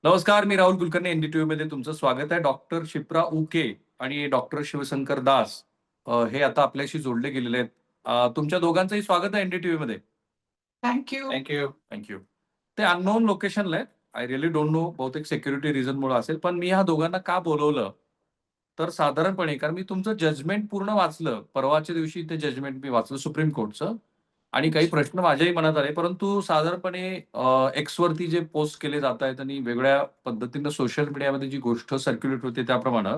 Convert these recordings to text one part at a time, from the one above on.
नमस्कार, मी राहुल कुलकर्णी. एनडीटीव्ही मध्ये तुमचं स्वागत आहे. डॉक्टर शिप्रा उके आणि डॉक्टर शिवशंकर दास हे आता आपल्याशी जोडले गेलेले आहेत. तुमच्या दोघांचंही स्वागत आहे एनडीटीव्ही मध्ये. थँक्यू. थँक्यू. थँक्यू. ते अननोन लोकेशनला आहेत. I really don't know. बहुतेक सिक्युरिटी रिझनमुळे असेल. पण मी ह्या दोघांना का बोलवलं? तर साधारणपणे कारण मी तुमचं जजमेंट पूर्ण वाचलं. परवाच्या दिवशी ते जजमेंट मी वाचलं सुप्रीम कोर्टचं आणि काही प्रश्न माझ्याही मनात आले. परंतु साधारणपणे एक्सवरती जे पोस्ट केले जात आहेत आणि वेगळ्या पद्धतीनं सोशल मीडियामध्ये जी गोष्ट सर्क्युलेट होते त्याप्रमाणे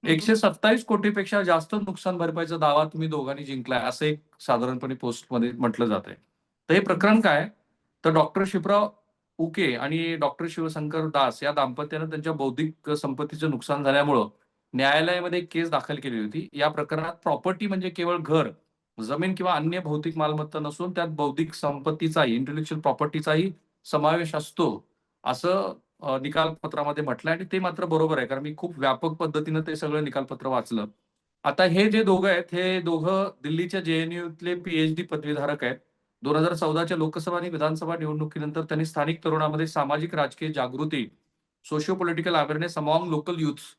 127 कोटीपेक्षा जास्त नुकसान भरपाईचा दावा तुम्ही दोघांनी जिंकलाय, असं एक साधारणपणे पोस्टमध्ये म्हटलं जातंय. तर हे प्रकरण काय? तर डॉक्टर शिप्रा उके आणि डॉक्टर शिवशंकर दास या दाम्पत्यानं त्यांच्या बौद्धिक संपत्तीचं नुकसान झाल्यामुळं न्यायालयामध्ये एक केस दाखल केली होती. या प्रकरणात प्रॉपर्टी म्हणजे केवळ घर, जमीन किंवा अन्य भौतिक मालमत्ता नसून त्यात बौद्धिक संपत्तीचाही, इंटेलेक्चुअल प्रॉपर्टीचाही समावेश असतो, असं निकालपत्रामध्ये म्हटलंय आणि ते मात्र बरोबर आहे. कारण मी खूप व्यापक पद्धतीनं ते सगळं निकालपत्र वाचलं. आता हे जे दोघं आहेत, हे दोघं दिल्लीच्या जेएनयूतले पीएचडी पदवीधारक आहेत. 2014च्या लोकसभा आणि विधानसभा निवडणुकीनंतर त्यांनी स्थानिक तरुणामध्ये सामाजिक राजकीय जागृती, socio political awareness among local youths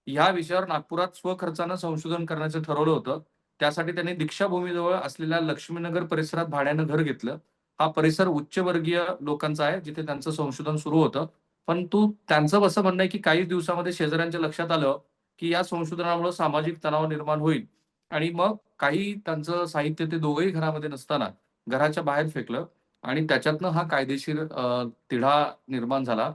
ह्या विषयावर नागपुरात स्वखर्चानं संशोधन करण्याचं ठरवलं होतं. त्यासाठी त्यांनी दीक्षाभूमीजवळ असलेल्या लक्ष्मीनगर परिसरात भाड्यानं घर घेतलं. हा परिसर उच्चवर्गीय लोकांचा आहे, जिथे त्यांचं संशोधन सुरू होतं. परंतु त्यांचं असं म्हणणं आहे, की काही दिवसामध्ये शेजाऱ्यांच्या लक्षात आलं, की या संशोधनामुळे सामाजिक तणाव निर्माण होईल आणि मग काही त्यांचं साहित्य ते दोघंही घरामध्ये नसताना घराच्या बाहेर फेकलं आणि त्याच्यातनं हा कायदेशीर तिढा निर्माण झाला.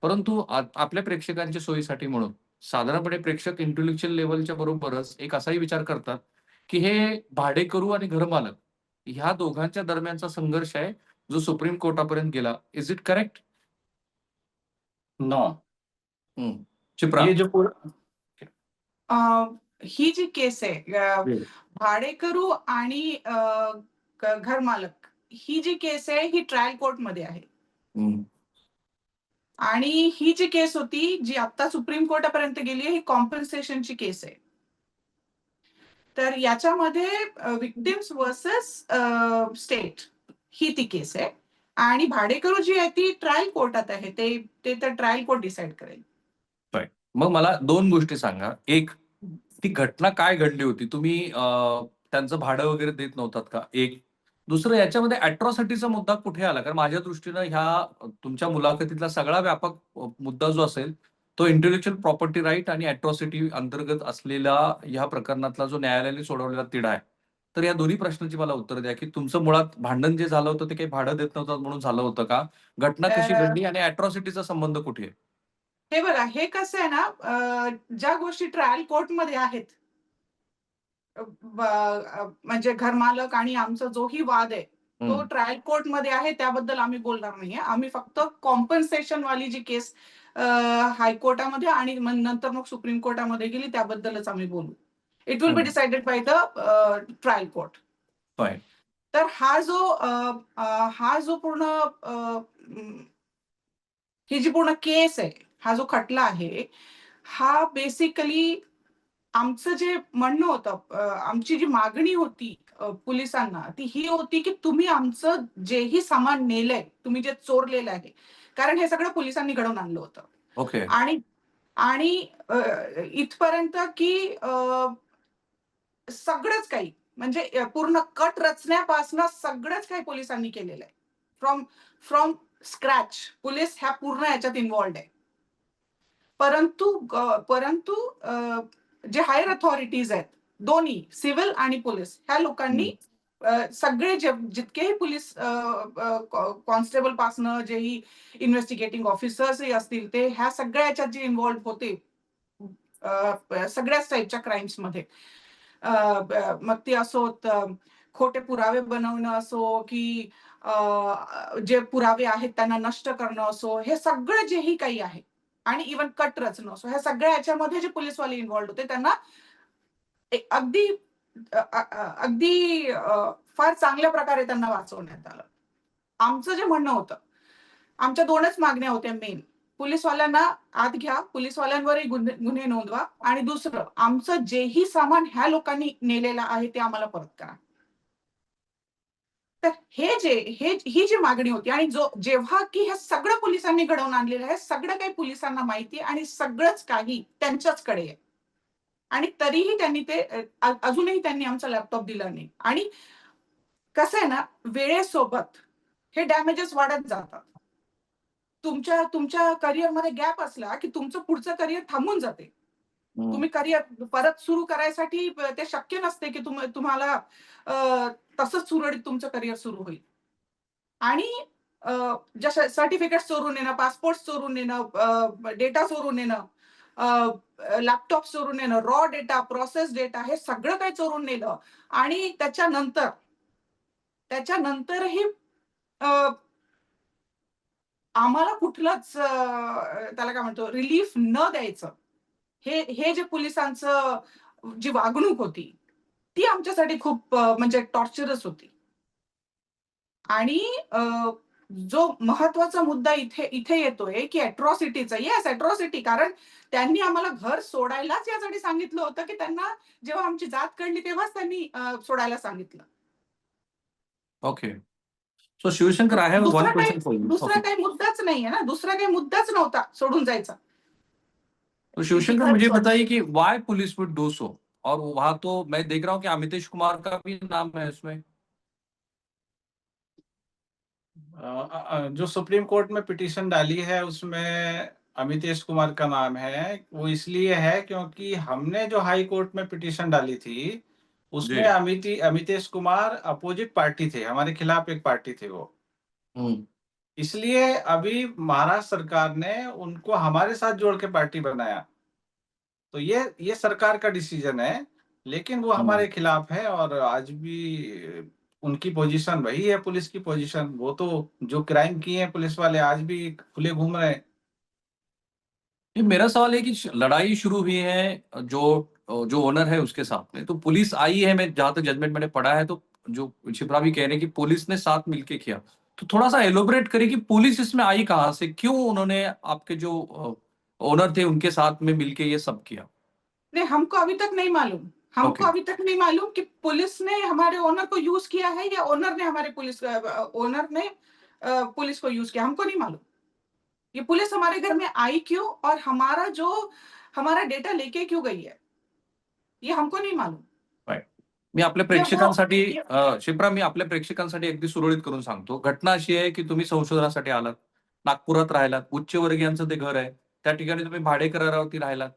परंतु आपल्या प्रेक्षकांच्या सोयीसाठी म्हणून साधारणपणे प्रेक्षक इंटेलेक्चुअल लेव्हलच्या बरोबरच एक असाही विचार करतात, की हे भाडेकरू आणि घरमालक ह्या दोघांच्या दरम्यानचा संघर्ष आहे, जो सुप्रीम कोर्टापर्यंत गेला. Is it correct? नो. चिप्रा. ये जो पूरा ही जी केस आहे भाडेकरू आणि घर मालक, ही जी केस आहे ही ट्रायल कोर्ट मध्ये आहे. आणि ही जी केस होती जी आता सुप्रीम कोर्टापर्यंत गेली आहे, ही कॉम्पन्सेशनची केस आहे. तर याच्यामध्ये विक्टिम्स वर्सेस स्टेट ही ती केस आहे आणि भाडेकरू जी आहे ती ट्रायल कोर्टात आहे. ते तर ट्रायल कोर्ट डिसाइड करेल. मग मला दोन गोष्टी सांगा. एक, ती घटना काय घडली होती? तुम्ही त्यांचं भाडं वगैरे देत नव्हतात का? एक. दुसरं, याच्यामध्ये अॅट्रॉसिटीचा मुद्दा कुठे आला? कारण माझ्या दृष्टीनं ह्या तुमच्या मुलाखतीतला सगळा व्यापक मुद्दा जो असेल, तो इंटेलेक्चुअल प्रॉपर्टी राईट आणि अॅट्रॉसिटी अंतर्गत असलेला ह्या प्रकरणातला जो न्यायालयाने सोडवलेला तिढा आहे. तर या दोन्ही प्रश्नाची मला उत्तर द्या, की तुमचं मुळात भांडण जे झालं होतं ते काही भाडं देत नव्हतात म्हणून झालं होतं का? घटना कशी घडली आणि अॅट्रॉसिटीचा संबंध कुठे आहे? हे बघा, हे कसं आहे ना, ज्या गोष्टी ट्रायल कोर्टमध्ये आहेत, म्हणजे घरमालक आणि आमचा जोही वाद आहे तो ट्रायल कोर्टमध्ये आहे, त्याबद्दल आम्ही बोलणार नाहीये. आम्ही फक्त कॉम्पन्सेशन वाली जी केस हायकोर्टामध्ये आणि नंतर मग सुप्रीम कोर्टामध्ये गेली त्याबद्दलच आम्ही बोलू. It will be decided by the trial court. तर हा जो पूर्ण ही जी पूर्ण केस आहे, हा जो खटला आहे, हा बेसिकली आमचं जे म्हणणं होतं, आमची जी मागणी होती पोलिसांना, ती ही होती की तुम्ही आमचं जेही सामान नेलंय, तुम्ही जे चोरलेलं आहे, कारण हे सगळं पोलिसांनी घडवून आणलं होतं. ओके. आणि इथपर्यंत की सगळंच काही म्हणजे पूर्ण कट रचण्यापासून सगळंच काही पोलिसांनी केलेलं आहे. फ्रॉम स्क्रॅच पोलीस ह्या पूर्ण याच्यात इन्व्हॉल्ड आहे. परंतु जे हायर अथॉरिटीज आहेत, दोन्ही सिव्हिल आणि पोलीस, ह्या लोकांनी सगळे जितकेही पोलीस कॉन्स्टेबल पासनं जेही इन्व्हेस्टिगेटिंग ऑफिसर्स असतील, ते ह्या सगळ्या याच्यात जे इन्व्हॉल्ड होते सगळ्याच टाईपच्या क्राईम्स मध्ये, मग ते असोत खोटे पुरावे बनवणं असो की जे पुरावे आहेत त्यांना नष्ट करणं असो, हे सगळं जेही काही आहे आणि इव्हन कट रचणं असो, ह्या सगळ्या याच्यामध्ये जे पोलीसवाले इन्व्हॉल्ड होते त्यांना अगदी अगदी फार चांगल्या प्रकारे त्यांना वाचवण्यात आलं. आमचं जे म्हणणं होतं, आमच्या दोनच मागण्या होत्या मेन. पोलीसवाल्यांना आत घ्या, पोलीसवाल्यांवरही गुन्हे नोंदवा आणि दुसरं, आमचं जेही सामान ह्या लोकांनी नेलेलं आहे ते आम्हाला परत करा. तर ही जी मागणी होती आणि जेव्हा की हे सगळं पोलिसांनी घडवून आणलेलं आहे, सगळं काही पोलिसांना माहिती आहे आणि सगळंच काही त्यांच्याचकडे आहे. आणि तरीही त्यांनी ते अजूनही त्यांनी आमचा लॅपटॉप दिला नाही. आणि कसं आहे ना, वेळेसोबत हे डॅमेजेस वाढत जातात. तुमच्या करिअरमध्ये गॅप असला, की तुमचं पुढचं करिअर थांबून जाते. तुम्ही करिअर परत सुरू करायसाठी ते शक्य नसते, की तुम्हाला तसंच सुरळीत तुमचं करिअर सुरू होईल. आणि जसं सर्टिफिकेट चोरून नेणं, पासपोर्ट चोरून नेणं, डेटा चोरून नेणं, लॅपटॉप चोरून नेणं, रॉ डेटा, प्रोसेस डेटा हे सगळं काही चोरून नेलं आणि त्याच्यानंतरही आम्हाला कुठलंच त्याला काय म्हणतो रिलीफ न द्यायचं. हे जे पोलिसांचं जी वागणूक होती, ती आमच्यासाठी खूप म्हणजे टॉर्चरस होती. आणि जो महत्वाचा मुद्दा इथे येतोय, की अॅट्रॉसिटीचा. Yes, atrocity. कारण त्यांनी आम्हाला घर सोडायलाच यासाठी सांगितलं होतं, की त्यांना जेव्हा आमची जात कळली तेव्हाच त्यांनी सोडायला सांगितलं. Okay. So Shivshankar, I have one question for you. दुसरा Okay. काही मुद्दाच नाहीये ना. दुसरा काही मुद्दाच नव्हता सोडून जायचा. तो की शिवशंकर घर मुझे सोड. बताइए कि why police would do so? और वहां तो मैं देख रहा हूँ कि अमितेश कुमार का भी नाम है इसमें। जो सुप्रीम कोर्ट में पिटीशन डाली है उसमें अमितेश कुमार का नाम है। वो इसलिए है क्योंकि हमने जो हाई कोर्ट में पिटीशन डाली थी, उसमें जी। अमितेश कुमार अपोजिट पार्टी थे, हमारे खिलाफ एक पार्टी थे वो। हम्म। इसलिए अभी महाराष्ट्र सरकार ने उनको हमारे साथ जोड़ के पार्टी बनाया। तो ये सरकार का डिसीजन है, लेकिन वो हमारे खिलाफ है और आज भी उनकी पोजीशन वही है, पुलिस की पोजीशन। वो तो जो क्राइम किए हैं पुलिस वाले आज भी खुले घूम रहे हैं। ये मेरा सवाल है कि लड़ाई शुरू हुई है जो जो ओनर है उसके साथ में, तो पुलिस आई है। मैं जहां तक जजमेंट मैंने पढ़ा है, तो जो शिप्रा भी कह रहे हैं कि पुलिस ने साथ मिलके किया, तो थोड़ा सा एलोबरेट करिए कि पुलिस इसमें आई कहां से, क्यों उन्होंने आपके जो ओनर थे उनके साथ में मिलके ये सब किया। नहीं, हमको अभी तक नहीं मालूम। हमको ओके। अभी तक नहीं मालूम कि पुलिस ने हमारे ओनर को यूज किया है या ओनर ने ओनर ने पुलिस को यूज किया, हमको नहीं मालूम। ये पुलिस हमारे घर में आई क्यों और हमारा डेटा लेके क्यों गई है, ये हमको नहीं मालूम। राईट. मी आपल्या ये वो प्रेक्षकांसाठी ये शिप्रा, मी आपल्या प्रेक्षकांसाठी अगदी सुरळीत करून सांगतो. घटना अशी आहे की तुम्ही संशोधनासाठी आलात, नागपुरात राहिलात, उच्चवर्गीयांचं ते घर आहे. त्या ठिकाणी तुम्ही भाडे करारावरती राहिलात.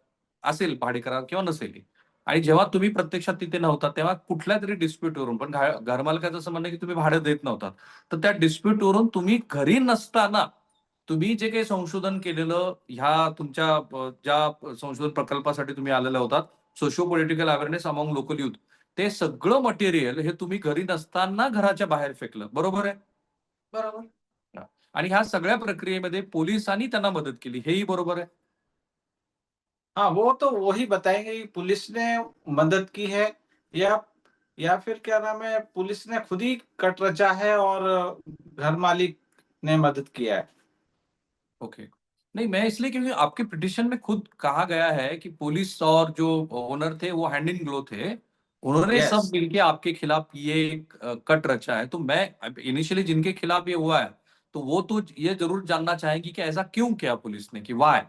असेल भाडे करार किंवा नसेलही. आणि जेव्हा तुम्ही प्रत्यक्षात तिथे नव्हता, तेव्हा कुठल्यातरी डिस्प्यूटवरून, पण घरमालकाचं असं म्हणणं आहे की तुम्ही भाडं देत नव्हतात. तर त्या डिस्प्यूटवरून तुम्ही घरी नसताना तुम्ही जे काही संशोधन केलेलं, ह्या तुमच्या ज्या संशोधन प्रकल्पासाठी तुम्ही आलेला होतात, socio political awareness among local youth, ते सगळं मटेरियल हे तुम्ही घरी नसताना घराच्या बाहेर फेकलं. बरोबर आहे? बरोबर. हां. आणि ह्या सगळ्या प्रक्रियेमध्ये पोलिसांनी त्यांना मदत केली, हेही बरोबर आहे? हाँ, वो तो वही बताएंगे कि पुलिस ने मदद की है या या फिर क्या नाम है, पुलिस ने खुद ही कट रचा है और घर मालिक ने मदद किया है। ओके। नहीं, मैं इसलिए क्योंकि आपके पिटीशन में खुद कहा गया है कि पुलिस और जो ओनर थे वो हैंड इन ग्लो थे। उन्होंने यस। सब मिलके आपके खिलाफ ये एक कट रचा है। तो मैं इनिशियली जिनके खिलाफ ये हुआ है, तो वो तो ये ज़रूर जानना चाहेंगी कि ऐसा क्यों किया पुलिस ने, कि why?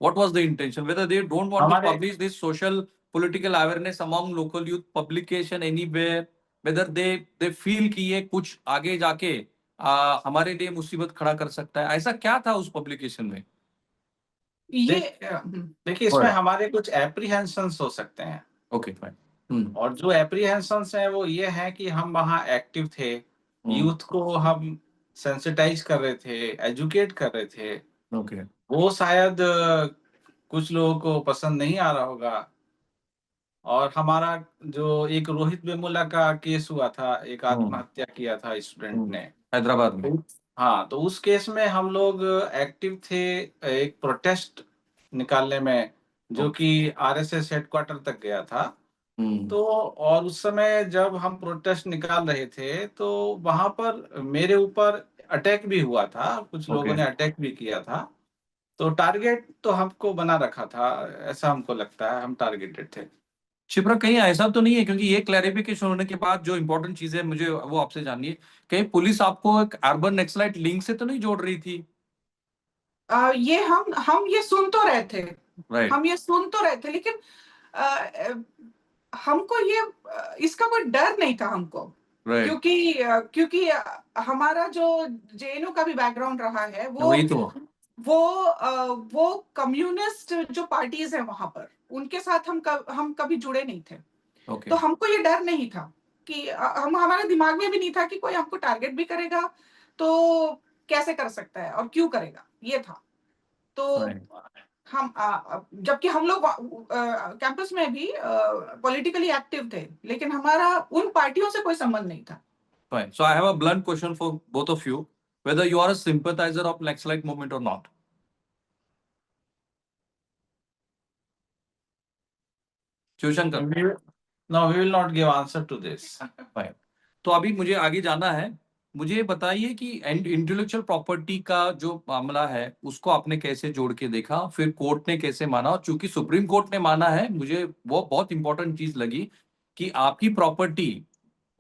What was the intention? Whether they don't want to हमारे publish this social political awareness among local youth publication anywhere, whether they feel कि ये कुछ आगे जाके हमारे लिए मुसीबत खड़ा कर सकता है। ऐसा क्या था उस पब्लिकेशन में? ये देख देखिए, इसमें बरं. हमारे कुछ एप्रीहेंशंस हो सकते हैं। Okay, fine. हं, और जो एप्रीहेंशंस हैं वो ये हैं कि हम वहाँ एक्टिव थे, हं. यूथ को हम सेंसिटाइज कर रहे थे, एजुकेट कर रहे थे। ओके. वो शायद कुछ लोगों को पसंद नहीं आ रहा होगा। और हमारा जो एक रोहित वेमुला का केस हुआ था, एक हं, आत्महत्या किया था स्टूडेंट हं. ने। हैदराबाद में. तो हाँ, तो उस केस में हम लोग एक्टिव थे एक प्रोटेस्ट निकालने में, जो ओके. कि आरएसएस हेडक्वार्टर तक गया था। हं, तो और उस समय जब हम प्रोटेस्ट निकाल रहे थे, तो वहाँ पर मेरे ऊपर अटैक भी हुआ था, कुछ लोगों ओके. ने अटैक भी किया था। तो टारगेट तो हमको बना रखा था, ऐसा हमको लगता है, हम टारगेटेड थे। शिप्रा, कहीं ऐसा तो नहीं है, क्योंकि ये क्लैरिफिकेशन होने के बाद जो इंपॉर्टेंट चीज है मुझे वो आपसे जाननी है, कहीं पुलिस आपको एक अर्बन नक्सलाइट लिंक से तो नहीं जोड़ रही थी? ये हम ये सुन तो रहे थे, राइट। हम ये सुन तो रहे थे, लेकिन हमको ये इसका कोई डर नहीं था हमको, राइट। क्योंकि हमारा जो जेएनयू का भी बैकग्राउंड रहा है, वही तो। वो कम्युनिस्ट जो पार्टीज है वहां पर, उनके साथ हम कभी जुड़े नहीं थे। ओके। तो हमको ये डर नहीं था कि हम हमारे दिमाग में भी नहीं था कि कोई हमको टारगेट भी करेगा तो कैसे कर सकता है और क्यों करेगा, ये था। तो फाइन। हम जबकि हम लोग कैंपस में भी पॉलिटिकली एक्टिव थे, लेकिन हमारा उन पार्टियों से कोई संबंध नहीं था। Fine. So I have a blunt question for both of you, whether you are a sympathizer of Naxalite movement or not. Shivshankar. No, we will not give answer to this. Fine. तो अभी मुझे आगे जाना है। मुझे बताइए कि इंटेलेक्चुअल प्रॉपर्टी का जो मामला है उसको आपने कैसे जोड़ के देखा, फिर कोर्ट ने कैसे माना, और चूंकि सुप्रीम कोर्ट ने माना है, मुझे वो बहुत इंपॉर्टेंट चीज लगी कि आपकी प्रॉपर्टी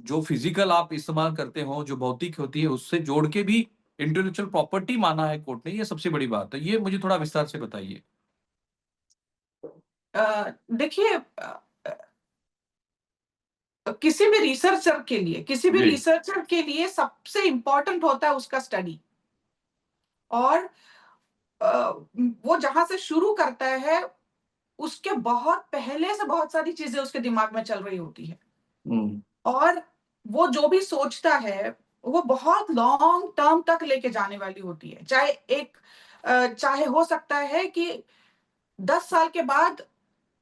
जो फिजिकल आप इस्तेमाल करते हो, जो भौतिक होती है, उससे जोड़ के भी इंटेलेक्चुअल प्रॉपर्टी माना है कोर्ट ने। ये सबसे बड़ी बात है, ये मुझे थोड़ा विस्तार से बताइए। देखिए, किसी भी जी। रिसर्चर के लिए सबसे इंपॉर्टेंट होता है उसका स्टडी। और वो जहां से शुरू करता है, उसके बहुत पहले से बहुत सारी चीजें उसके दिमाग में चल रही होती है। हम्म। और वो जो भी सोचता है वो बहुत लॉन्ग टर्म तक लेके जाने वाली होती है। चाहे हो सकता है कि 10 साल के बाद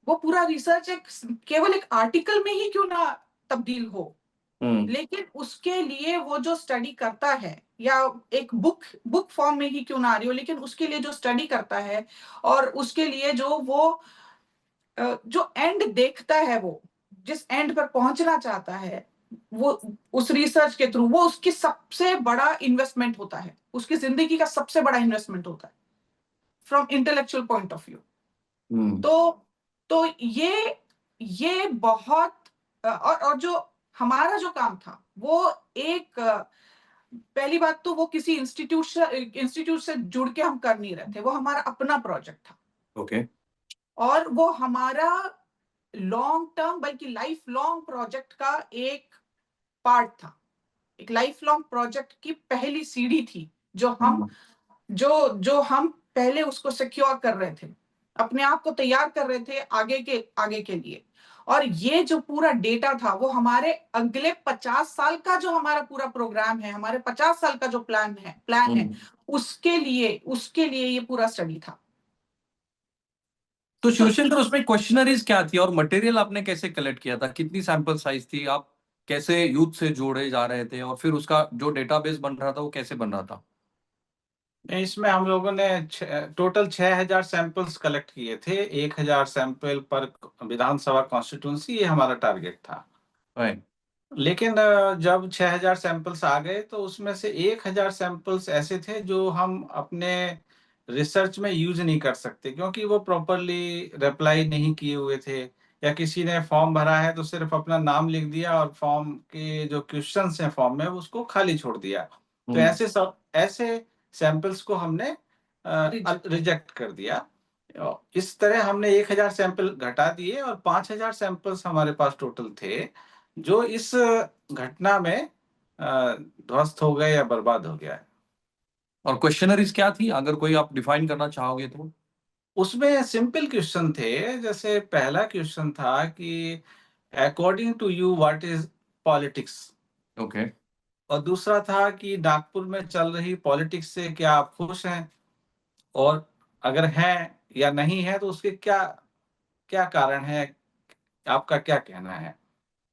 वो पूरा रिसर्च केवल एक आर्टिकल में ही क्यों ना तब्दील हो, लेकिन उसके लिए वो जो स्टडी करता है, या एक बुक फॉर्म में ही क्यों ना आ रही हो, लेकिन उसके लिए जो स्टडी करता है और उसके लिए जो एंड देखता है, वो जिस एंड पर पहुंचना चाहता है, वो उस रिसर्च के थ्रू वो उसकी सबसे बड़ा इन्वेस्टमेंट होता है, उसकी जिंदगी का सबसे बड़ा इन्वेस्टमेंट होता है from intellectual point of view. तो तो ये बहुत और जो हमारा जो काम था वो पहली बात तो वो किसी इंस्टीट्यूट से जुड़ के हम कर नहीं रहे थे, वो हमारा अपना प्रोजेक्ट था। ओके। और वो हमारा लॉन्ग टर्म बल्कि लाइफ लॉन्ग प्रोजेक्ट का एक पार्ट था, एक लाइफ लॉन्ग प्रोजेक्ट की पहली सीढ़ी थी, जो हम पहले उसको सिक्योर कर रहे थे, अपने आप को तैयार कर रहे थे आगे के लिए। और ये जो पूरा डेटा था वो हमारे अगले 50 साल का जो हमारा पूरा प्रोग्राम है, हमारे 50 साल का जो प्लान है, उसके लिए ये पूरा स्टडी था। तो शिवशंकर, उसमें क्वेश्चनरीज क्या थी और मटेरियल आपने कैसे कलेक्ट किया था? कितनी सैंपल साइज थी? आप कैसे यूथ से जोड़े जा रहे थे, और फिर उसका जो डेटाबेस बन रहा था वो कैसे बन रहा था? इसमें हम लोगों ने टोटल 6,000 सैंपल्स कलेक्ट किए थे। 1,000 सैंपल पर विधानसभा कॉन्स्टिट्यूंसी, ये हमारा टारगेट था। राइट। लेकिन जब 6,000 सैंपल्स आ गए तो उसमें से 1,000 सैंपल्स ऐसे थे जो हम अपने रिसर्च में यूज नहीं कर सकते, क्योंकि वो प्रॉपरली रिप्लाई नहीं किए हुए थे, या किसी ने फॉर्म भरा है तो सिर्फ अपना नाम लिख दिया और फॉर्म के जो क्वेश्चंस हैं फॉर्म में उसको खाली छोड़ दिया। तो ऐसे सैंपल्स को हमने रिजेक्ट कर दिया। इस तरह हमने 1,000 सैंपल घटा दिए और 5,000 सैंपल्स हमारे पास टोटल थे, जो इस घटना में ध्वस्त हो गए या बर्बाद हो गया है। और क्वेश्चनरीज क्या थी, अगर कोई आप डिफाइन करना चाहोगे तो? उसमें सिंपल क्वेश्चन थे। जैसे पहला क्वेश्चन था कि according to you what is politics, okay. और दूसरा था कि नागपुर में चल रही पॉलिटिक्स से क्या आप खुश हैं, और अगर हैं या नहीं है तो उसके क्या क्या कारण है, आपका क्या कहना है।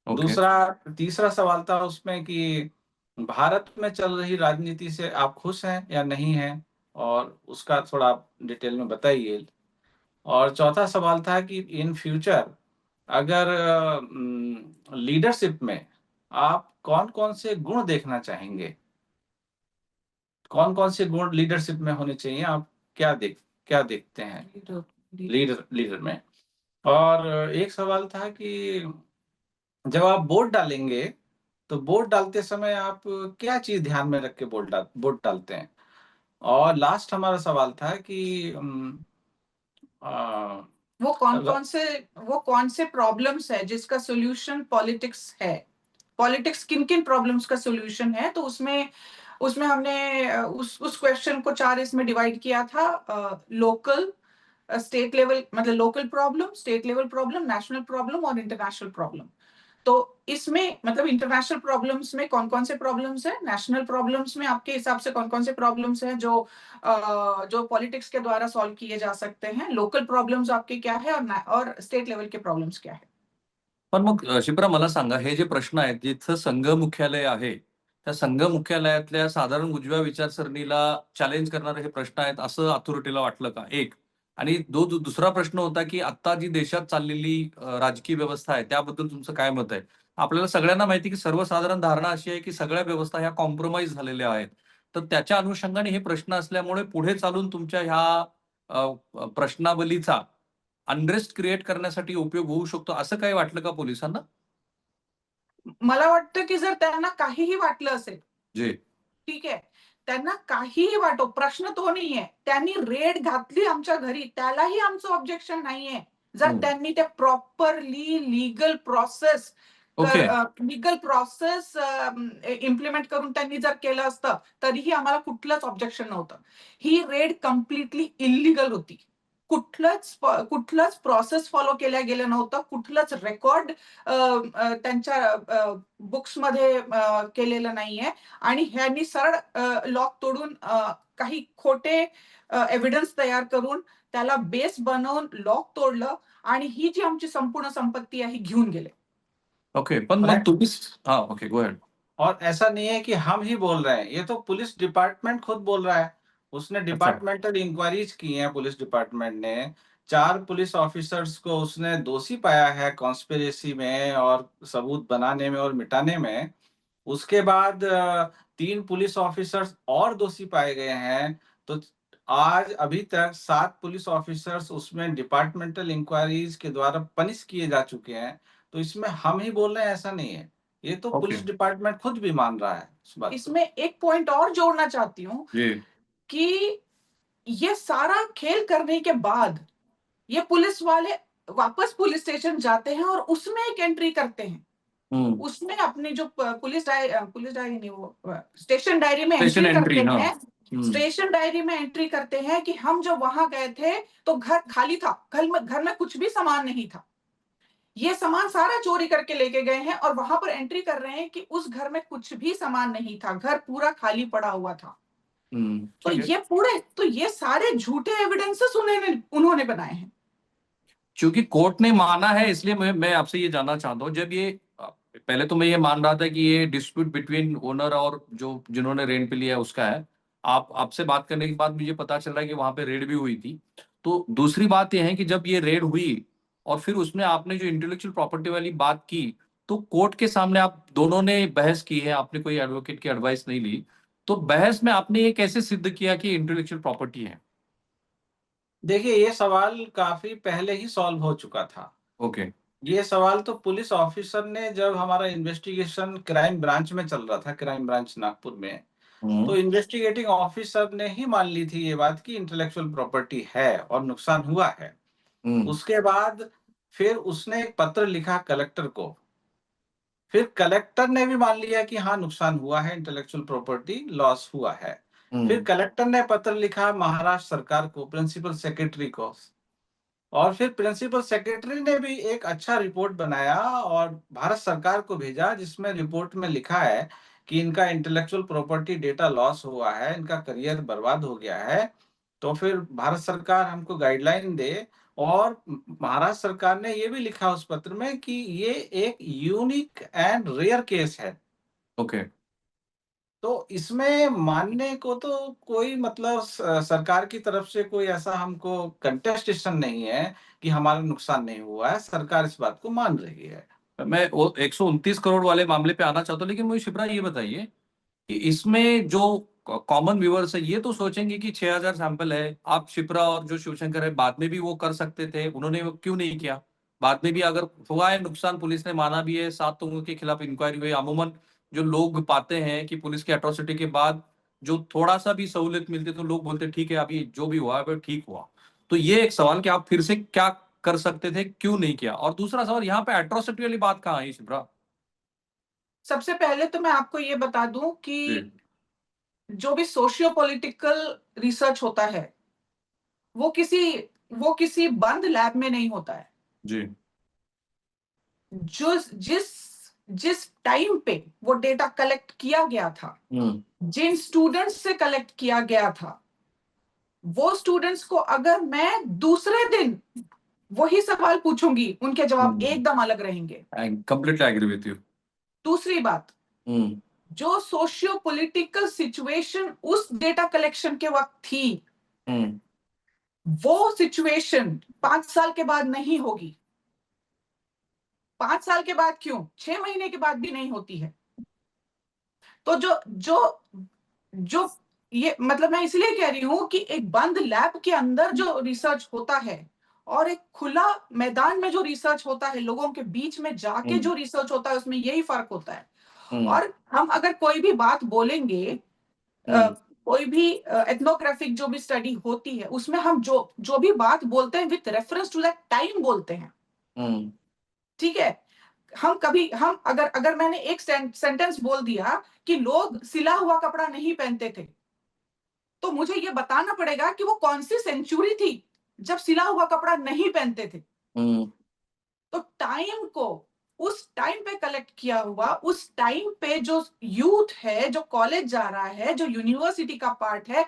ओके। तीसरा सवाल था उसमें कि भारत में चल रही राजनीति से आप खुश हैं या नहीं हैं, और उसका थोड़ा आप डिटेल में बताइए। और चौथा सवाल था कि इन फ्यूचर अगर लीडरशिप में आप कौन-कौन से गुण देखना चाहेंगे? कौन-कौन से गुण लीडरशिप में होने चाहिए? आप क्या देखते हैं लीडर लीडर में? और एक सवाल था कि जब आप वोट डालेंगे, तो वोट डालते समय आप क्या चीज़ ध्यान में रख के वोट डालते हैं? और लास्ट हमारा सवाल था कि अ, वो र कौन से प्रॉब्लम्स है जिसका सॉल्यूशन पॉलिटिक्स है, पॉलिटिक्स किन किन प्रॉब्लम्स का सॉल्यूशन है। तो उसमें उसमें हमने उस क्वेश्चन को 4 इसमें डिवाइड किया था, लोकल, स्टेट लेवल, मतलब local problem, state level problem, national problem और इंटरनेशनल प्रॉब्लम। तो इसमें मतलब इंटरनेशनल प्रॉब्लम्स में कौन कौन से प्रॉब्लम्स हैं, नेशनल प्रॉब्लम्स में आपके हिसाब से कौन कौन से प्रॉब्लम्स हैं जो पॉलिटिक्स के द्वारा सॉल्व किए जा सकते हैं, लोकल प्रॉब्लम्स आपके क्या है, और स्टेट लेवल के प्रॉब्लम्स क्या है। पण मग शिप्रा मला सांगा, हे जे प्रश्न आहेत, जिथं संघ मुख्यालय आहे, त्या संघ मुख्यालयातल्या साधारण उजव्या विचारसरणीला चॅलेंज करणारे हे प्रश्न आहेत, असं अथॉरिटीला वाटलं का? एक. आणि दुसरा प्रश्न होता, की आत्ता जी देशात चाललेली राजकीय व्यवस्था आहे, त्याबद्दल तुमचं काय मत आहे? आपल्याला सगळ्यांना माहिती आहे, की सर्वसाधारण धारणा अशी आहे, की सगळ्या व्यवस्था ह्या कॉम्प्रोमाईज झालेल्या आहेत. तर त्याच्या अनुषंगाने हे प्रश्न असल्यामुळे पुढे चालून तुमच्या ह्या प्रश्नावलीचा अनरेस्ट क्रिएट करण्यासाठी उपयोग होऊ शकतो, असं काही वाटलं का पोलिसांना? मला वाटतं की जर त्यांना काहीही वाटलं असेल, जी. ठीक आहे, त्यांना काहीही वाटो, प्रश्न तो नाहीये, त्यांनी रेड घातली आमच्या घरी, त्यालाही आमचं ऑब्जेक्शन नाहीये, जर हं. त्यांनी ते properly okay. Legal process implement करून त्यांनी जर केलं असतं, तरीही आम्हाला कुठलंच ऑब्जेक्शन नव्हतं. ही रेड कम्प्लिटली इल्लीगल होती. कुठलंच प्रोसेस फॉलो केल्या गेलं नव्हतं. कुठलंच रेकॉर्ड त्यांच्या बुक्समध्ये केलेलं नाहीये आणि ह्यांनी सरळ लॉक तोडून काही खोटे एव्हिडन्स तयार करून त्याला बेस बनवून लॉक तोडलं आणि ही जी आमची संपूर्ण संपत्ती आहे ही घेऊन गेले. ओके. पण और मग तुम्हीच हां, ओके. Go ahead. और ऐसा नहीं है कि हम ही बोल रहे हैं, ये तो पुलिस डिपार्टमेंट खुद बोल रहा है। उसने अच्छा. डिपार्टमेंटल इंक्वायरीज की हैं पुलिस डिपार्टमेंट ने। 4 पुलिस ऑफिसर्स को उसने दोषी पाया है कॉन्स्पिरेसी में और सबूत बनाने में और मिटाने में। उसके बाद 3 पुलिस ऑफिसर्स और दोषी पाए गए हैं। तो आज अभी तक 7 पुलिस ऑफिसर्स उसमें डिपार्टमेंटल इंक्वायरीज के द्वारा पनिश किए जा चुके हैं। तो इसमें हम ही बोल रहे हैं ऐसा नहीं है। ये तो ओके. पुलिस डिपार्टमेंट खुद भी मान रहा है इस बात को। इसमें एक पॉइंट और जोड़ना चाहती हूँ जी. कि ये सारा खेल करने के बाद ये पुलिस वाले वापस पुलिस स्टेशन जाते हैं और उसमें एक एंट्री करते हैं। हं. उसमें अपनी जो पुलिस डायरी नहीं, वो स्टेशन डायरी में स्टेशन एंट्री एंट्री. करते हां. हैं। हं. स्टेशन डायरी में एंट्री करते हैं कि हम जब वहां गए थे तो घर खाली था, घर में कुछ भी सामान नहीं था। ये सामान सारा चोरी करके लेके गए हैं और वहां पर एंट्री कर रहे हैं कि उस घर में कुछ भी सामान नहीं था, घर पूरा खाली पड़ा हुआ था। हं. तो ठीक है. ये सारे झूठे एविडेंसेस उन्होंने बनाए हैं। चूंकि कोर्ट ने माना है, इसलिए मैं आपसे ये जानना चाहता हूँ, जब ये पहले तो मैं ये मान रहा था कि ये डिस्प्यूट बिटवीन ओनर और जो जिन्होंने रेंट पे लिया है उसका है। आपसे बात करने के बाद मुझे पता चल रहा है कि वहां पे रेड भी हुई थी। तो दूसरी बात ये है कि जब ये रेड हुई और फिर उसमें आपने जो इंटेलेक्चुअल प्रॉपर्टी वाली बात की, तो कोर्ट के सामने आप दोनों ने बहस की है, आपने कोई एडवोकेट की एडवाइस नहीं ली। तो बहस में आपने ये कैसे सिद्ध किया कि इंटेलेक्चुअल प्रॉपर्टी है? देखिए, ये सवाल काफ़ी पहले ही सॉल्व हो चुका था। ओके. ये सवाल तो पुलिस ऑफिसर ने जब हमारा इन्वेस्टिगेशन क्राइम ब्रांच में चल रहा था, क्राइम ब्रांच नागपुर में, तो हम्म. इन्वेस्टिगेटिंग ऑफिसर ने ही मान ली थी ये बात कि इंटेलेक्चुअल प्रॉपर्टी है और नुकसान हुआ है। हम्म. उसके बाद फिर उसने एक पत्र लिखा कलेक्टर को। फिर कलेक्टर ने भी मान लिया कि हाँ, नुकसान हुआ है, इंटेलेक्चुअल प्रॉपर्टी लॉस हुआ है। फिर हम्म. कलेक्टर ने पत्र लिखा महाराष्ट्र सरकार को, प्रिंसिपल सेक्रेटरी को। और फिर प्रिंसिपल सेक्रेटरी ने भी एक अच्छा रिपोर्ट बनाया और भारत सरकार को भेजा, जिसमें रिपोर्ट में लिखा है कि इनका इंटेलेक्चुअल प्रॉपर्टी डेटा लॉस हुआ है, इनका करियर बर्बाद हो गया है। तो फिर भारत सरकार हमको गाइडलाइन दे। और महाराष्ट्र सरकार ने ये भी लिखा उस पत्र में कि ये एक यूनिक एंड रेयर केस है। ओके. तो इसमें मानने को तो कोई मतलब सरकार की तरफ से कोई ऐसा हमको कंटेस्टेशन नहीं है कि हमारा नुकसान नहीं हुआ है, सरकार इस बात को मान रही है। मैं वो 129 करोड़ वाले मामले पे आना चाहता हूँ, लेकिन मुझे शिप्रा ये बताइए कि इसमें जो कॉमन व्यूअर्स है, ये तो सोचेंगे कि 6000 सैंपल है, आप शिप्रा और जो शिवशंकर है बाद में भी वो कर सकते थे, उन्होंने वो क्यों नहीं किया? बाद में भी अगर हुआ है नुकसान, पुलिस ने माना भी है, 7 लोगों के खिलाफ इंक्वायरी हुई। अमूमन जो लोग पाते हैं कि पुलिस की एट्रोसिटी के बाद जो थोड़ा सा भी सहूलियत मिलती है तो लोग बोलते ठीक है अभी जो भी हुआ है वो ठीक हुआ। तो ये एक सवाल कि आप फिर से क्या कर सकते थे, क्यों नहीं किया? और दूसरा सवाल, यहाँ पे एट्रोसिटी वाली बात कहाँ आई शिप्रा? सबसे पहले तो मैं आपको ये बता दूं कि जी जो भी सोशियो पॉलिटिकल रिसर्च होता है वो किसी वो किसी बंद लैब में नहीं होता है। जी जो जिस जिस टाइम पे वो डेटा कलेक्ट किया गया था, जिन स्टूडेंट्स से कलेक्ट किया गया था, वो स्टूडेंट्स को अगर मैं दूसरे दिन वही सवाल पूछूंगी, उनके जवाब एकदम अलग रहेंगे। Completely agree with you. दूसरी बात, जो सोशियो पॉलिटिकल सिचुएशन उस डेटा कलेक्शन के वक्त थी, वो सिचुएशन 5 साल के बाद नहीं होगी। 5 साल के बाद क्यों, 6 महीने के बाद भी नहीं होती है। तो जो जो जो ये मतलब मैं इसलिए कह रही हूं कि एक बंद लैब के अंदर जो रिसर्च होता है और एक खुला मैदान में जो रिसर्च होता है, लोगों के बीच में जाके जो रिसर्च होता है, उसमें यही फर्क होता है। और हम अगर कोई भी बात बोलेंगे, कोई भी एथनोग्राफिक जो भी स्टडी होती है, उसमें हम जो भी बात बोलते हैं with reference to that time बोलते हैं। ठीक है, हम अगर अगर मैंने एक सेंटेंस बोल दिया कि लोग सिला हुआ कपड़ा नहीं पहनते थे, तो मुझे ये बताना पड़ेगा कि वो कौन सी सेंचुरी थी जब सिला हुआ कपड़ा नहीं पहनते थे। तो टाइम को उस टाइम पे कलेक्ट किया हुआ, उस टाइम पे जो यूथ है, जो कॉलेज जा रहा है, जो यूनिवर्सिटी का पार्ट है,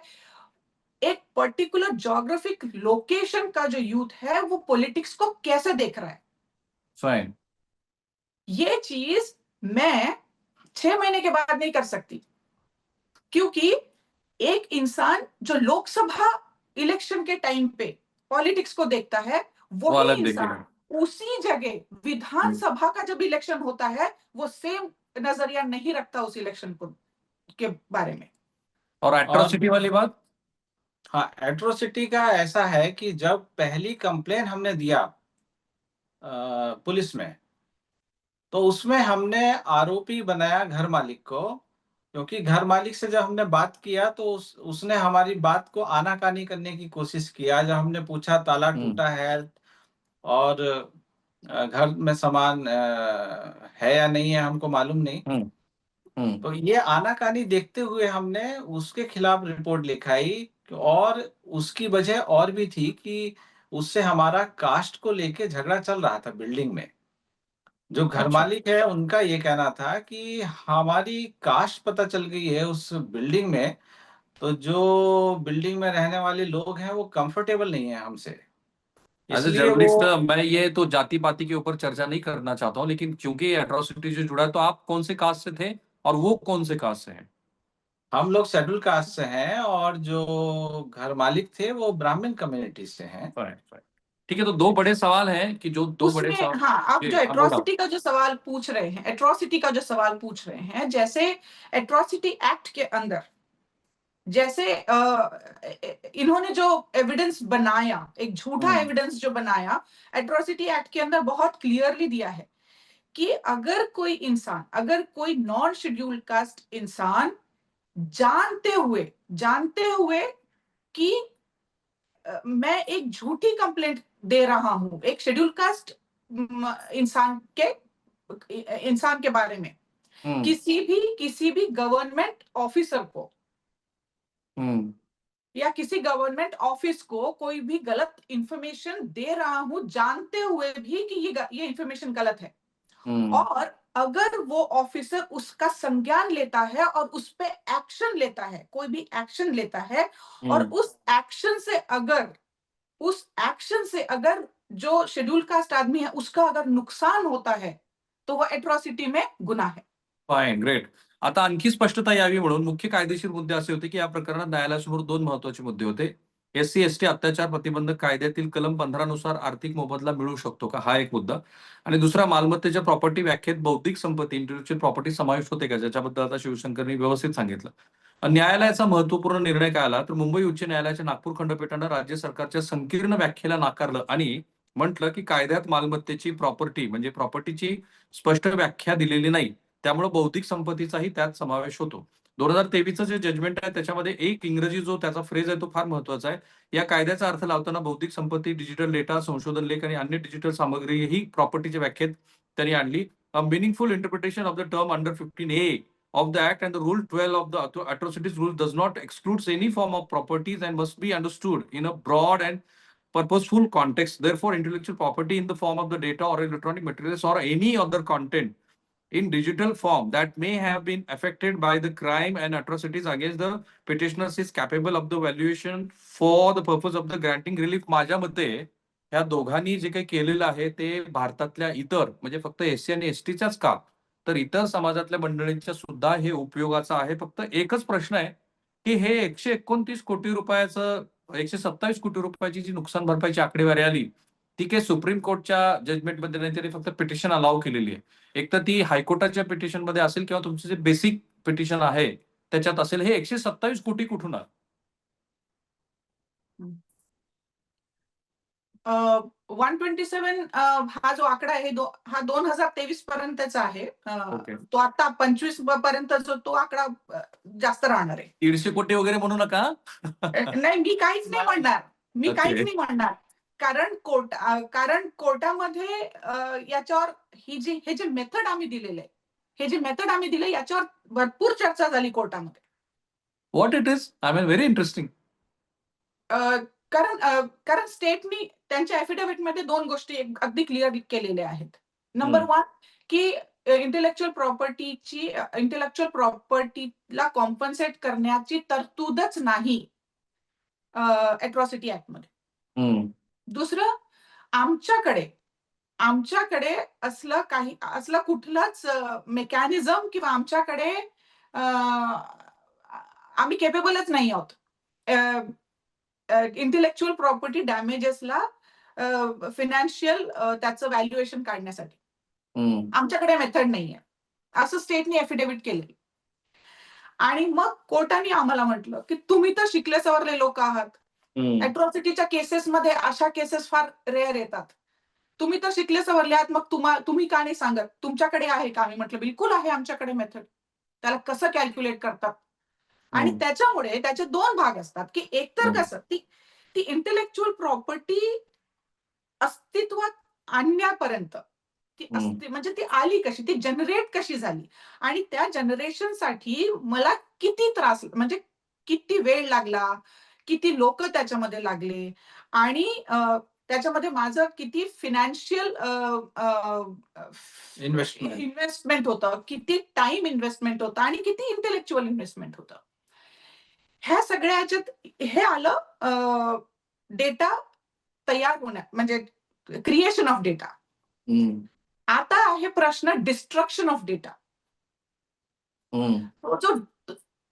एक पर्टिकुलर ज्योग्राफिक लोकेशन का जो यूथ है, वो पॉलिटिक्स को कैसे देख रहा है। फाइन। ये चीज मैं 6 महीने के बाद नहीं कर सकती, क्योंकि एक इंसान जो लोकसभा इलेक्शन के टाइम पे पॉलिटिक्स को देखता है, वो वही अलग इंसान देखेगा। उसी जगह विधानसभा का जब इलेक्शन होता है, वो सेम नजरिया नहीं रखता उस इलेक्शन को के बारे में। और और एट्रोसिटी वाली बात? हाँ, एट्रोसिटी का ऐसा है कि जब पहली कंप्लेन हमने दिया पुलिस में, तो उसमें हमने आरोपी बनाया घर मालिक को, क्योंकि घर मालिक से जब हमने बात किया तो उसने हमारी बात को आनाकानी करने की कोशिश किया। जब हमने पूछा ताला टूटा है और घर में सामान है या नहीं है हमको मालूम नहीं, तो ये आनाकानी देखते हुए हमने उसके खिलाफ रिपोर्ट लिखाई। और उसकी वजह और भी थी कि उससे हमारा कास्ट को लेके झगड़ा चल रहा था बिल्डिंग में। जो घर अच्छा। मालिक है उनका ये कहना था कि हमारी कास्ट पता चल गई है उस बिल्डिंग में, तो जो बिल्डिंग में रहने वाले लोग हैं वो कंफर्टेबल नहीं है हमसे, एज ए इसलिए जर्नलिस्ट वो। मैं ये तो जाति पाति के ऊपर चर्चा नहीं करना चाहता हूँ, लेकिन क्योंकि एट्रोसिटी से जुड़ा है, तो आप कौन से कास्ट से थे और वो कौन से कास्ट से हैं? हम लोग शेड्यूल कास्ट से हैं और जो घर मालिक थे वो ब्राह्मण कम्युनिटी से हैं। Fine fine. ठीक है, तो दो बड़े सवाल हैं कि जो दो बड़े उसमें सवाल। हाँ, आप जी जो हाँ, बोला। एट्रोसिटी का जो सवाल पूछ रहे हैं, एट्रोसिटी का जो सवाल पूछ रहे हैं, जैसे एट्रोसिटी एक्ट के अंदर, जैसे इन्होंने जो एविडेंस बनाया, एक झूठा एविडेंस जो बनाया, एट्रोसिटी एक्ट के अंदर बहुत क्लियरली दिया है कि अगर कोई इंसान, अगर कोई नॉन शेड्यूल्ड कास्ट इंसान जानते हुए कि मैं एक झूठी कंप्लेंट दे रहा हूं एक शेड्यूल कास्ट इंसान के बारे में, किसी भी गवर्नमेंट ऑफिसर को या किसी गवर्नमेंट ऑफिस को कोई भी गलत इंफॉर्मेशन दे रहा हूं, जानते हुए भी कि ये इंफॉर्मेशन गलत है, और अगर वो ऑफिसर उसका संज्ञान लेता है और उस पे एक्शन लेता है, कोई भी एक्शन लेता है, और उस एक्शन से अगर जो शेड्यूल कास्ट आदमी है उसका अगर नुकसान होता है, तो वो एट्रोसिटी में गुन्हा है। Fine, great. आता आणखी स्पष्टता यावी म्हणून मुख्य कायदेशीर मुद्दे असे होते की या प्रकरणात न्यायालयासमोर 2 महत्त्वाचे मुद्दे होते. एससी-एसटी अत्याचार प्रतिबंधक कायद्यातील कलम 15 नुसार आर्थिक मोबदला मिळू शकतो का, हा एक मुद्दा. आणि दुसरा, मालमत्तेच्या प्रॉपर्टी व्याख्येत बौद्धिक संपत्ती, इंटेलेक्चुअल प्रॉपर्टी समाविष्ट होते का, ज्याच्याबद्दल आता शिवशंकरनी व्यवस्थित सांगितलं. न्यायालयाचा महत्त्वपूर्ण निर्णय काय आला, तर मुंबई उच्च न्यायालयाच्या नागपूर खंडपीठानं राज्य सरकारच्या संकीर्ण व्याख्येला नाकारलं आणि म्हटलं की कायद्यात मालमत्तेची प्रॉपर्टी म्हणजे प्रॉपर्टीची स्पष्ट व्याख्या दिलेली नाही. त्यामुळे बौद्धिक संपत्तीचाही त्यात समावेश होतो. 2023चं जे जजमेंट आहे त्याच्यामध्ये एक इंग्रजी जो त्याचा फ्रेज आहे तो फार महत्वाचा आहे. या कायद्याचा अर्थ लावताना बौद्धिक संपत्ती, डिजिटल डेटा, संशोधन लेख आणि अन्य डिजिटल सामग्री ही प्रॉपर्टीच्या व्याख्येत त्यांनी आणली. A meaningful interpretation of the term under 15A of the Act and the Rule 12 of the Atrocities Rule does not exclude any form of properties and must be understood in a broad and purposeful context. Therefore, intellectual property in the form of the data or electronic materials or any other content in digital form that may have been affected by the crime and atrocities against the petitioners is capable of the valuation for the purpose of the granting relief. माझ्या मते ह्या दोघांनी जे काही केलेलं आहे ते भारतातल्या इतर म्हणजे फक्त एससी आणि एसटीच्याच का तर इतर समाजातल्या मंडळींच्या सुद्धा हे उपयोगाचं आहे. फक्त एकच प्रश्न आहे की हे 129 कोटी रुपयाचं 127 कोटी रुपयाची जी नुकसान भरपाईची आकडेवारी आली ती काही सुप्रीम कोर्टच्या जजमेंटमध्ये नाही, त्यांनी फक्त पिटिशन अलाव केलेली आहे. एक तर ती हायकोर्टाच्या पिटिशन मध्ये असेल किंवा तुमचं जे बेसिक पिटिशन आहे त्याच्यात असेल. हे 127 कोटी कुठून आलं? 127 हा जो आकडा आहे हा 2023 पर्यंतचा आहे. ओके. तो आता 25 पर्यंत तो आकडा जास्त राहणार आहे. 150 कोटी वगैरे म्हणू नका. नाही, मी काहीच नाही म्हणणार. मी काहीच ओके. नाही म्हणणार. कारण कोर्टामध्ये याच्यावर हे जे मेथड आम्ही दिले याच्यावर भरपूर चर्चा झाली कोर्टामध्ये. What it is? I mean very interesting. कारण स्टेटनी त्यांच्या ॲफिडेव्हिटमध्ये 2 गोष्टी अगदी क्लिअर केलेल्या आहेत. नंबर 1 की इंटेलेक्च्युअल प्रॉपर्टीला कॉम्पन्सेट करण्याची तरतूदच नाही अॅट्रॉसिटी ऍक्टमध्ये. दुसरं, आमच्याकडे असलं कुठलंच मेकॅनिझम किंवा आमच्याकडे आम्ही केपेबलच नाही आहोत इंटेलेक्च्युअल प्रॉपर्टी डॅमेजेसला फिनान्शियल त्याचं व्हॅल्युएशन काढण्यासाठी. आमच्याकडे मेथड नाहीये असं स्टेटने ॲफिडेव्हिट केले. आणि मग कोर्टाने आम्हाला म्हटलं की तुम्ही तर शिकले सवरले लोक आहात. अॅट्रॉसिटीच्या केसेसमध्ये अशा केसेस फार रेअर येतात. तुम्ही तर शिकले सवरले आहात, मग तुम्ही का नाही सांगत? तुमच्याकडे आहे का? आम्ही म्हटलं बिलकुल आहे आमच्याकडे मेथड. त्याला कसं कॅल्क्युलेट करतात. आणि त्याच्यामुळे त्याचे 2 भाग असतात की एक तर कसं ती इंटेलेक्च्युअल प्रॉपर्टी अस्तित्वात आणण्यापर्यंत ती असते म्हणजे ती आली कशी, ती जनरेट कशी झाली आणि त्या जनरेशनसाठी मला किती त्रास म्हणजे किती वेळ लागला, किती लोक त्याच्यामध्ये लागले आणि त्याच्यामध्ये माझं किती फिनान्शियल इन्व्हेस्टमेंट होतं, किती टाइम इन्व्हेस्टमेंट होतं आणि किती इंटेलेक्च्युअल इन्व्हेस्टमेंट होतं. ह्या सगळ्या ह्याच्यात हे आलं डेटा तयार होण्या म्हणजे क्रिएशन ऑफ डेटा. आता आहे प्रश्न डिस्ट्रक्शन ऑफ डेटा.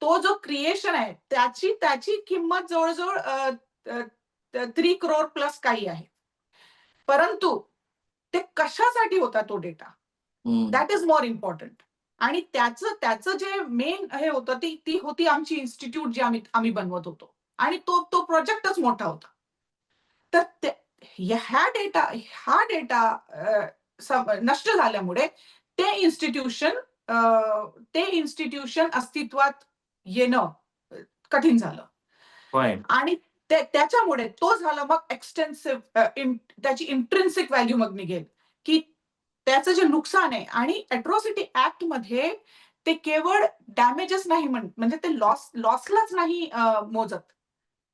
तो जो क्रिएशन आहे त्याची किंमत जवळजवळ 3 करोड प्लस काही आहे. परंतु ते कशासाठी होता तो data, that is more important. आणि त्याचं जे मेन हे होतं ती होती आमची इन्स्टिट्यूट जी आम्ही बनवत होतो आणि तो प्रोजेक्टच मोठा होता. तर हा डेटा नष्ट झाल्यामुळे ते इन्स्टिट्यूशन अस्तित्वात येणं कठीण झालं. आणि त्याच्यामुळे तो झाला मग एक्सटेन्सिव्ह त्याची इंट्रिन्सिक व्हॅल्यू मग निघेल की त्याचं जे नुकसान आहे. आणि अॅट्रॉसिटी ऍक्ट मध्ये ते केवळ डॅमेजेस नाही म्हणजे ते लॉसलाच नाही मोजत,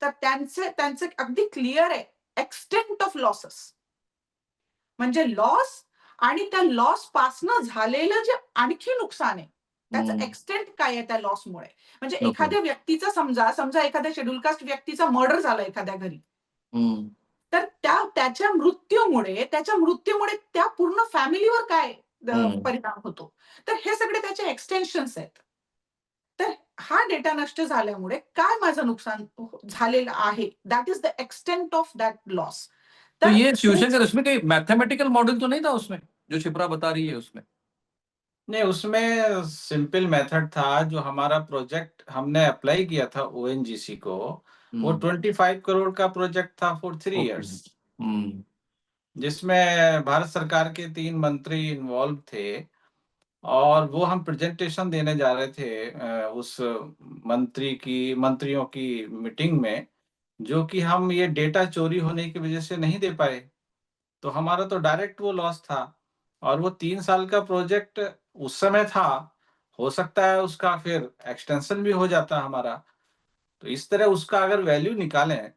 तर त्यांचं अगदी क्लिअर आहे एक्सटेंट ऑफ लॉसेस म्हणजे लॉस आणि त्या लॉस पासनं झालेलं जे आणखी नुकसान आहे त्याचं एक्सटेंट काय आहे त्या लॉसमुळे. म्हणजे एखाद्या व्यक्तीचा समजा एखाद्या शेड्यूल कास्ट व्यक्तीचा मर्डर झाला एखाद्या घरी, तर त्याच्या मृत्यूमुळे त्या पूर्ण फॅमिलीवर काय परिणाम होतो. तर हे सगळे त्याचे एक्सटेन्शन्स आहेत. तर हा डेटा नष्ट झाल्यामुळे काय माझं नुकसान झालेलं आहे, that is the extent of that loss. तो ये शिवशंकर उसमें कोई मैथमेटिकल मॉडल तो नहीं था उसमें जो शिप्रा बता रही है उसमें? नहीं, उसमें सिंपल मेथड था. जो हमारा प्रोजेक्ट हमने अप्लाई किया था ONGC को, वो 25 करोड़ का प्रोजेक्ट था फॉर 3 इयर्स. जिसमें भारत सरकार के 3 मंत्री इन्वॉल्व थे और वो हम प्रेजेंटेशन देने जा रहे थे उस मंत्रियों की मीटिंग में, जो कि हम ये डेटा चोरी होने की वजह से नहीं दे पाए। तो हमारा तो डायरेक्ट वो लॉस था और वो 3 साल का प्रोजेक्ट उस समय था, हो सकता है उसका फिर एक्सटेंशन भी हो जाता हमारा। तो इस तरह उसका अगर वैल्यू निकालें,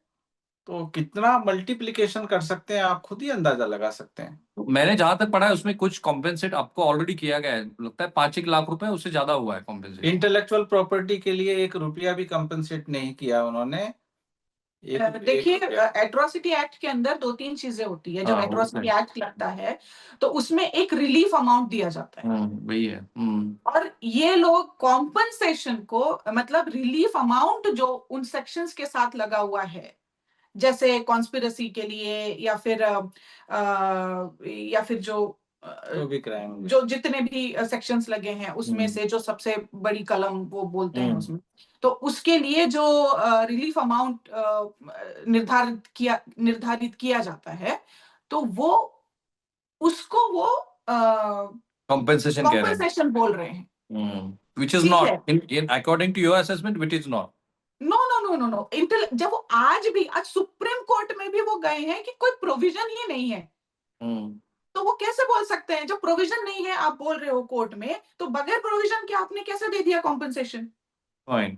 तो कितना मल्टीप्लिकेशन कर सकते हैं, आप खुद ही अंदाज़ा लगा सकते हैं। तो मैंने जहां तक पढ़ा है उसमें कुछ कॉम्पेंसेट आपको ऑलरेडी किया गया है, लगता है 5 लाख रुपए, उससे ज्यादा हुआ है कॉम्पेंसेशन। इंटेलेक्चुअल प्रॉपर्टी के लिए 1 रुपया भी कंपनसेट नहीं किया उन्होंने। देखिए, रुपया। एट्रोसिटी एक्ट के अंदर 2-3 चीजें होती है। जब हाँ, एट्रोसिटी होता है। एक्ट लगता है तो उसमें एक रिलीफ अमाउंट दिया जाता है, वही है। और ये लोग कॉम्पनसेशन को, मतलब रिलीफ अमाउंट जो उन सेक्शंस के साथ लगा हुआ है, जैसे कॉन्स्पिरेसी के लिए या फिर जो जो भी क्राइम जो जितने भी सेक्शंस लगे हैं उसमें हम्म। से जो सबसे बड़ी कलम वो बोलते हैं हम्म। उसमें, तो उसके लिए जो रिलीफ अमाउंट निर्धारित किया जाता है, तो वो उसको वो कॉम्पेंसेशन कह रहे कॉम्पनसेशन बोल रहे हैं। हैं, विच इज ठीक है। Not in according to your assessment, which is not. No no no no no, जब वो आज सुप्रीम कोर्ट में भी वो गए हैं कि कोई प्रोविजन ही नहीं है, तो वो कैसे बोल सकते हैं? जब प्रोविजन नहीं है, आप बोल रहे हो कोर्ट में, तो बगैर प्रोविजन के आपने कैसे दे दिया कॉम्पनसेशन? फाइन।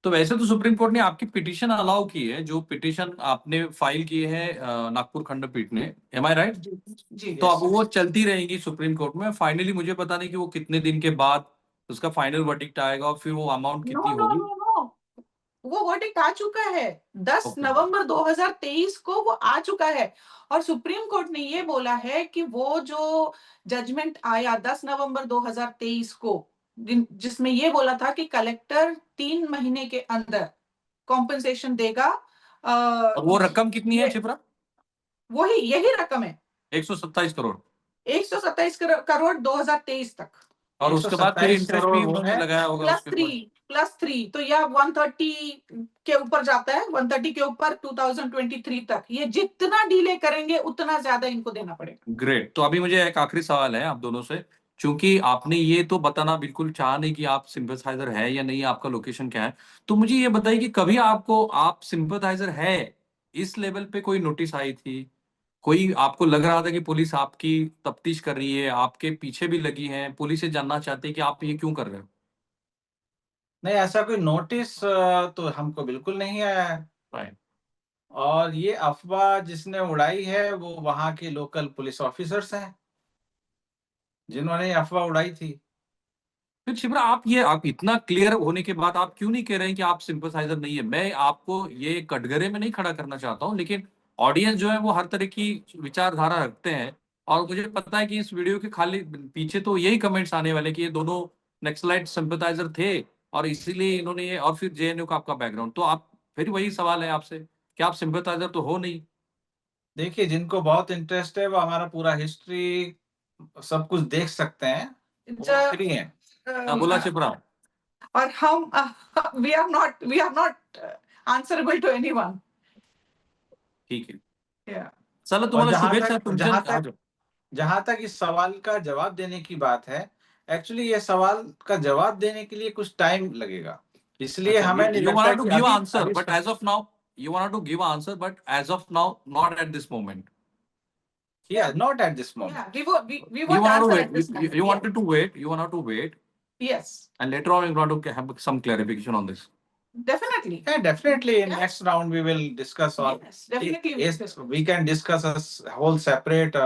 तो वैसे तो सुप्रीम कोर्ट ने आपकी पिटीशन अलाउ की है, जो पिटीशन आपने फाइल की है नागपुर खंडपीठ ने, एम आई राइट? जी जी। तो अब Yes, वो yes. चलती रहेंगी सुप्रीम कोर्ट में। फाइनली मुझे पता नहीं कि वो कितने दिन के बाद उसका फाइनल वर्डिक्ट आएगा और फिर वो अमाउंट नो कितनी नो होगी। नो नो, वो वर्डिक्ट आ चुका है। 10 ओके। नवंबर 2023 को वो आ चुका है, और सुप्रीम कोर्ट ने ये बोला है कि वो जो जजमेंट आया 10 नवंबर 2023 को, जिसमें ये बोला था कि कलेक्टर 3 महीने के अंदर कॉम्पनसेशन देगा। और वो रकम कितनी है ये छिपरा? वही यही रकम है, 127 करोड़। 127 करोड़ 2023 तक, और उसके बाद फिर 127 इंटरेस्ट करोड़ भी वो उन्होंने है। लगाया होगा प्लस उसके थ्री, ऊपर। तो यह 130 के ऊपर जाता है, 130 के ऊपर 2023 तक। ये जितना डिले करेंगे उतना ज्यादा इनको देना पड़ेगा। ग्रेट। तो अभी मुझे एक आखिरी सवाल है आप दोनों से, क्योंकि आपने ये तो बताना बिल्कुल चाहा नहीं कि आप सिंपैथाइजर है या नहीं, आपका लोकेशन क्या है। तो मुझे ये बताइए कि कभी आपको आप सिंपैथाइजर है इस लेवल पे कोई नोटिस आई थी? कोई आपको लग रहा था कि पुलिस आपकी तफ्तीश कर रही है, आपके पीछे भी लगी है, पुलिस ये जानना चाहती है कि आप ये क्यों कर रहे हो? नहीं, ऐसा कोई नोटिस तो हमको बिल्कुल नहीं आया है। राइट। और ये अफ़वाह जिसने उड़ाई है, वो वहाँ के लोकल पुलिस ऑफिसर्स हैं, जिन्होंने ये अफ़वाह उड़ाई थी। फिर शिवरा, आप इतना क्लियर होने के बाद आप क्यों नहीं कह रहे हैं कि आप सिंपैथाइजर नहीं है? मैं आपको ये कटघरे में नहीं खड़ा करना चाहता हूँ, लेकिन ऑडियंस जो है वो हर तरह की विचारधारा रखते हैं, और मुझे पता है कि इस वीडियो के खाली पीछे तो यही कमेंट्स आने वाले कि ये दोनों नक्सलाइट सिंपैथाइजर थे और इसीलिए इन्होंने ये, और फिर जेएनयू का आपका बैकग्राउंड, तो आप फिर वही सवाल है आपसे कि आप सिंपैथाइजर तो हो नहीं। देखिए, जिनको बहुत इंटरेस्ट है, वो हमारा पूरा हिस्ट्री सब कुछ देख सकते हैं, वो फ्री हैं। हाँ, बोला शिवरा। और हम we are not answerable to anyone. ठीक है, या चला और तुम्हाला शुभेच्छा तुमच्या। जहाँ तक इस सवाल का जवाब देने की बात है, एक्चुअली ये सवाल का जवाब देने के लिए कुछ टाइम लगेगा। इसलिए अच्छा, हमें नहीं you लगता wanted to कि give अभी answer, अभी but as of now, you wanted to give answer, but as of now, not at this moment. Not at this moment. we You won't wanted to answer wait. at this moment. You wanted to wait. You wanted to wait, Yes, and later on, you want to have some clarification on this. definitely. Yeah, definitely in next round we will discuss on. Yes, definitely we will Yes, discuss. we can discuss a whole separate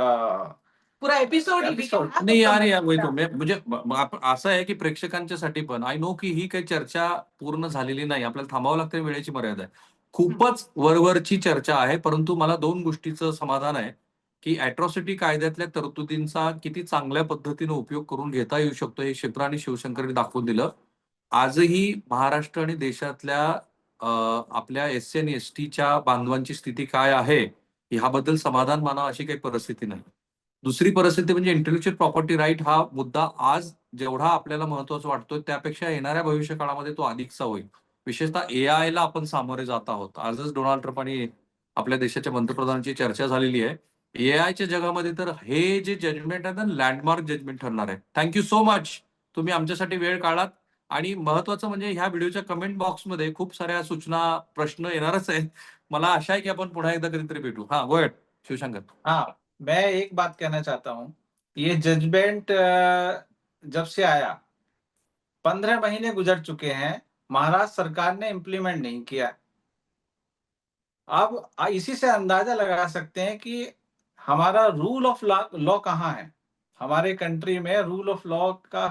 पूरा episode he we can episode. have नाही it यार, from- या वही तो असं आहे की प्रेक्षकांच्यासाठी पण आय नो की ही काही चर्चा पूर्ण झालेली नाही, आपल्याला थांबावं लागतं, वेळेची मर्यादा आहे. खूपच वरवरची चर्चा आहे, परंतु मला 2 गोष्टीचं समाधान आहे की अॅट्रॉसिटी कायद्यातल्या तरतुदींचा किती चांगल्या पद्धतीने उपयोग करून घेता येऊ शकतो हे शिप्रा आणि शिवशंकरने दाखवून दिलं. आजही महाराष्ट्र आणि देशातल्या आपल्या एससी आणि एसटीच्या बांधवांची स्थिती काय आहे ह्याबद्दल समाधान मानावं अशी काही परिस्थिती नाही. दुसरी परिस्थिती म्हणजे इंटेलेक्चुअल प्रॉपर्टी राईट हा मुद्दा आज जेवढा आपल्याला महत्वाचा वाटतोय त्यापेक्षा येणाऱ्या भविष्य काळामध्ये तो अधिकचा होईल. विशेषतः एआय ला आपण सामोरे जात आहोत. आजच डोनाल्ड ट्रम्प आणि आपल्या देशाच्या पंतप्रधानांची चर्चा झालेली आहे एआयच्या जगामध्ये तर हे जे जजमेंट आहे ना, लँडमार्क जजमेंट ठरणार आहे. Thank so much. तुम्ही आमच्यासाठी वेळ काढलात आणि महत्वाचं म्हणजे ह्या व्हिडिओच्या कमेंट बॉक्समध्ये खूप साऱ्या सूचना, प्रश्न येणारच आहेत. मला आशा आहे की आपण पुन्हा एकदा कधीतरी भेटू. हां, गो अहेड शिवशंकर. हाँ, मैं एक बात कहना चाहता हूँ, ये जजमेंट जब से आया 15 महीने गुजर चुके हैं, महाराष्ट्र सरकार ने इम्प्लीमेंट नहीं किया। अब इसी से अंदाजा लगा सकते हैं कि हमारा रूल ऑफ लॉ कहाँ है? हमारे कंट्री में रूल ऑफ लॉ का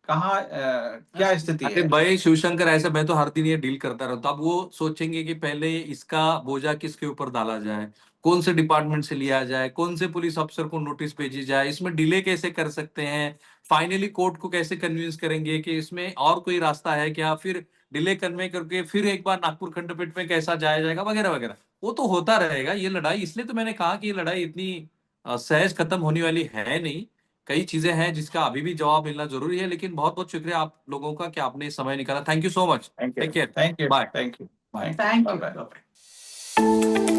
कहाँ क्या स्थिति अरे है? भाई शिवशंकर, ऐसा मैं तो हर दिन ये डील करता रहता हूँ. अब वो सोचेंगे कि पहले इसका बोझा किसके ऊपर डाला जाए, कौन से डिपार्टमेंट से लिया जाए, कौन से पुलिस अफसर को नोटिस भेजी जाए, इसमें डिले कैसे कर सकते हैं, फाइनली कोर्ट को कैसे कन्विंस करेंगे कि इसमें और कोई रास्ता है क्या, फिर डिले करने करके फिर एक बार नागपुर खंडपीठ में कैसा जाया जाएगा, वगैरह वगैरह. वो तो होता रहेगा ये लड़ाई. इसलिए तो मैंने कहा कि ये लड़ाई इतनी सहज खत्म होने वाली है नहीं. कई चीजें हैं जिसका अभी भी जवाब मिलना जरूरी है. लेकिन बहुत बहुत शुक्रिया आप लोगों का कि आपने समय निकाला. Thank you so much. Thank you, take care. Thank you, bye. Thank you, bye. Thank you. Bye-bye.